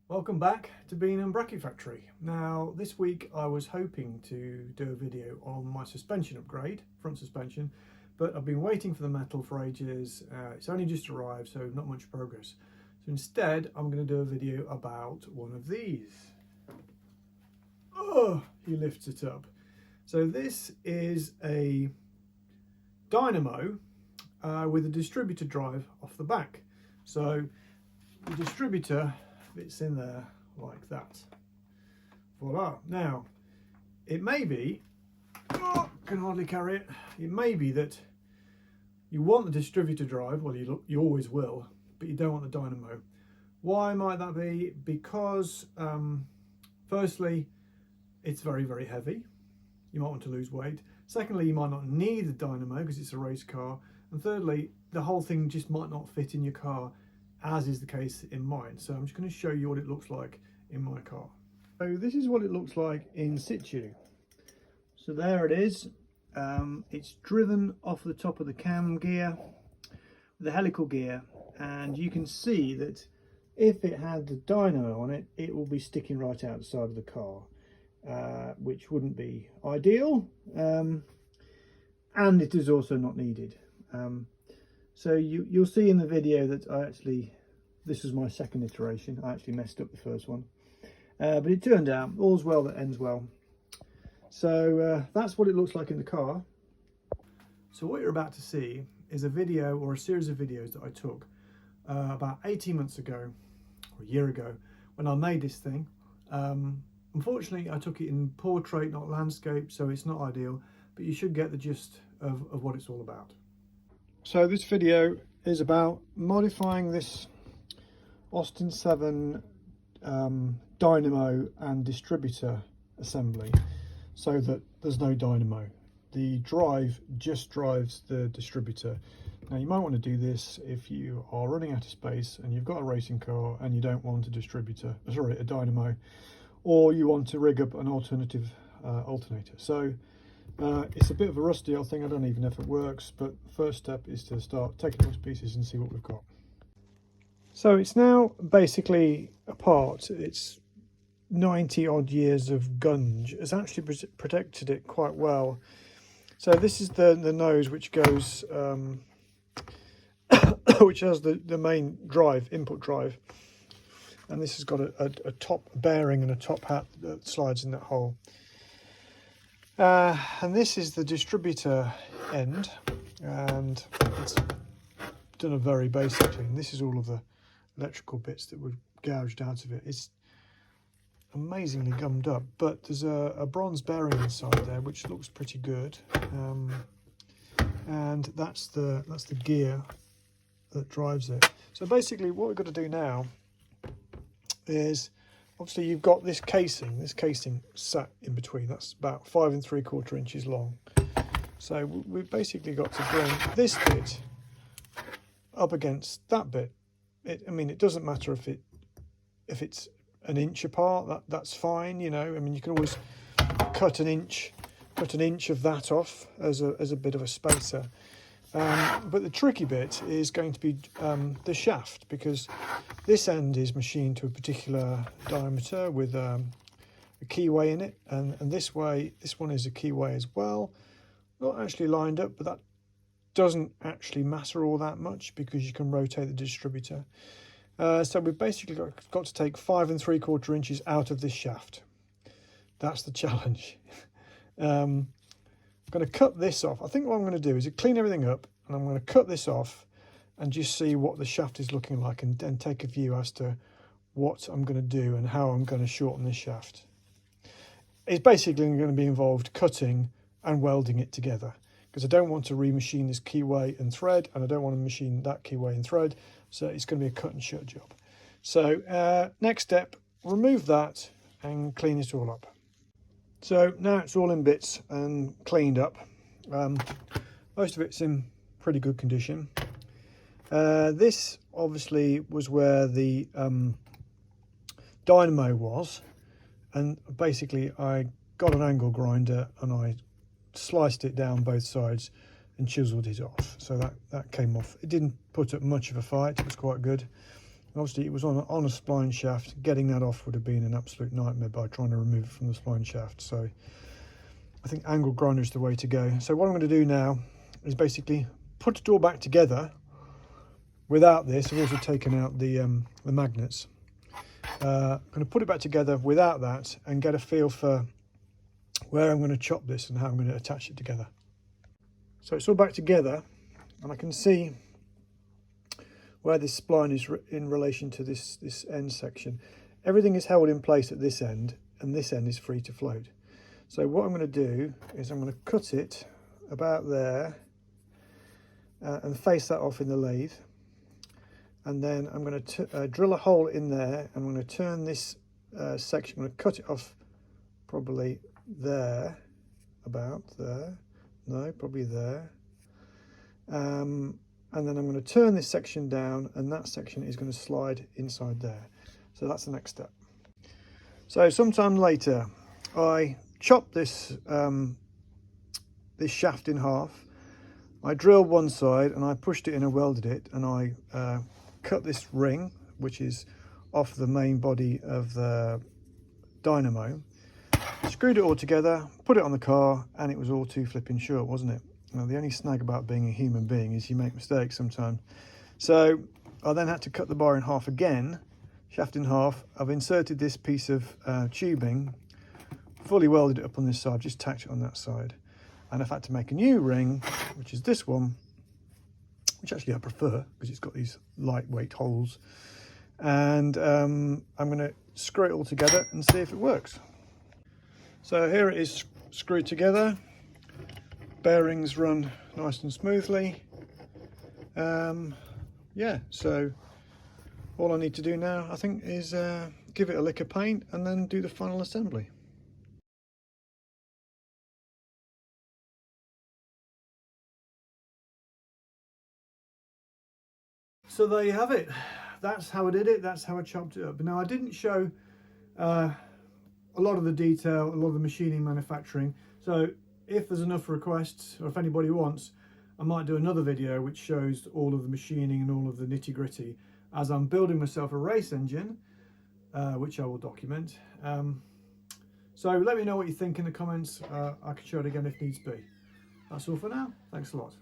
Welcome back to Bean and Bracket Factory. Now this week I was hoping to do a video on my suspension upgrade, front suspension, but I've been waiting for the metal for ages. It's only just arrived, so not much progress. So instead I'm going to do a video about one of these. Oh, he lifts it up. So this is a dynamo with a distributor drive off the back. So the distributor fits in there like that. Voila. Now it may be, can hardly carry it. It may be that you want the distributor drive, well you always will, but you don't want the dynamo. Why might that be? Because firstly, it's very heavy. You might want to lose weight. Secondly, you might not need the dynamo because it's a race car. And thirdly, the whole thing just might not fit in your car, as is the case in mine. So I'm just going to show you what it looks like in my car. So this is what it looks like in situ. So there it is. It's driven off the top of the cam gear, the helical gear, and you can see that if it had the dyno on it, it will be sticking right out the side of the car, which wouldn't be ideal, and it is also not needed. So you'll see in the video that this was my second iteration. I actually messed up the first one, but it turned out all's well that ends well. So that's what it looks like in the car. So what you're about to see is a video, or a series of videos that I took about 18 months ago, or a year ago, when I made this thing. Unfortunately, I took it in portrait, not landscape, so it's not ideal, but you should get the gist of what it's all about. So this video is about modifying this Austin 7 dynamo and distributor assembly so that there's no dynamo. The drive just drives the distributor. Now you might want to do this if you are running out of space and you've got a racing car and you don't want a dynamo, or you want to rig up an alternative alternator. So it's a bit of a rusty old thing. I don't even know if it works, but the first step is to start taking those pieces and see what we've got. So it's now basically apart. It's 90 odd years of gunge has actually protected it quite well. So this is the nose, which goes which has the main drive, input drive, and this has got a top bearing and a top hat that slides in that hole. And this is the distributor end, and it's done a very basic clean. This is all of the electrical bits that were gouged out of it. It's amazingly gummed up, but there's a bronze bearing inside there which looks pretty good, and that's the gear that drives it. So basically what we've got to do now is, obviously you've got this casing sat in between. That's about 5 3/4 inches long. So we've basically got to bring this bit up against that bit. I mean, it doesn't matter if it's an inch apart. That's fine, you know. I mean, you can always cut an inch of that off as a bit of a spacer. But the tricky bit is going to be the shaft, because this end is machined to a particular diameter with a keyway in it, and this one is a keyway as well. Not actually lined up, but that doesn't actually matter all that much because you can rotate the distributor. So we've basically got to take 5 3/4 inches out of this shaft. That's the challenge. I'm going to cut this off. I think what I'm going to do is clean everything up, and I'm going to cut this off and just see what the shaft is looking like, and then take a view as to what I'm going to do and how I'm going to shorten this shaft. It's basically going to be involved cutting and welding it together, because I don't want to remachine this keyway and thread, and I don't want to machine that keyway and thread, so it's going to be a cut and shut job. So next step, remove that and clean it all up. So now it's all in bits and cleaned up. Most of it's in pretty good condition. This obviously was where the dynamo was, and basically I got an angle grinder and I sliced it down both sides and chiseled it off. So that came off. It didn't put up much of a fight. It was quite good. Obviously it was on a spline shaft. Getting that off would have been an absolute nightmare by trying to remove it from the spline shaft. So I think angle grinder is the way to go. So what I'm going to do now is basically put it all back together without this. I've also taken out the magnets. I'm going to put it back together without that and get a feel for where I'm going to chop this and how I'm going to attach it together. So it's all back together, and I can see where this spline is in relation to this end section. Everything is held in place at this end, and this end is free to float. So what I'm going to do is I'm going to cut it about there and face that off in the lathe. And then I'm going to drill a hole in there. I'm going to turn this section, I'm going to cut it off probably there, about there, no, probably there. And then I'm going to turn this section down, and that section is going to slide inside there. So that's the next step. So sometime later, I chopped this, this shaft in half. I drilled one side and I pushed it in and welded it, and I cut this ring, which is off the main body of the dynamo, screwed it all together, put it on the car, and it was all too flipping short, wasn't it? Now, the only snag about being a human being is you make mistakes sometimes. So I then had to cut the bar in half again, shaft in half. I've inserted this piece of tubing, fully welded it up on this side, just tacked it on that side. And I've had to make a new ring, which is this one, which actually I prefer because it's got these lightweight holes. And I'm going to screw it all together and see if it works. So here it is screwed together. Bearings run nice and smoothly. Yeah, so all I need to do now, I think, is give it a lick of paint and then do the final assembly. So there you have it. That's how I did it. That's how I chopped it up. Now, I didn't show a lot of the detail, a lot of the machining, manufacturing. So if there's enough requests, or if anybody wants, I might do another video which shows all of the machining and all of the nitty-gritty as I'm building myself a race engine, which I will document. So let me know what you think in the comments. I can show it again if needs be. That's all for now. Thanks a lot.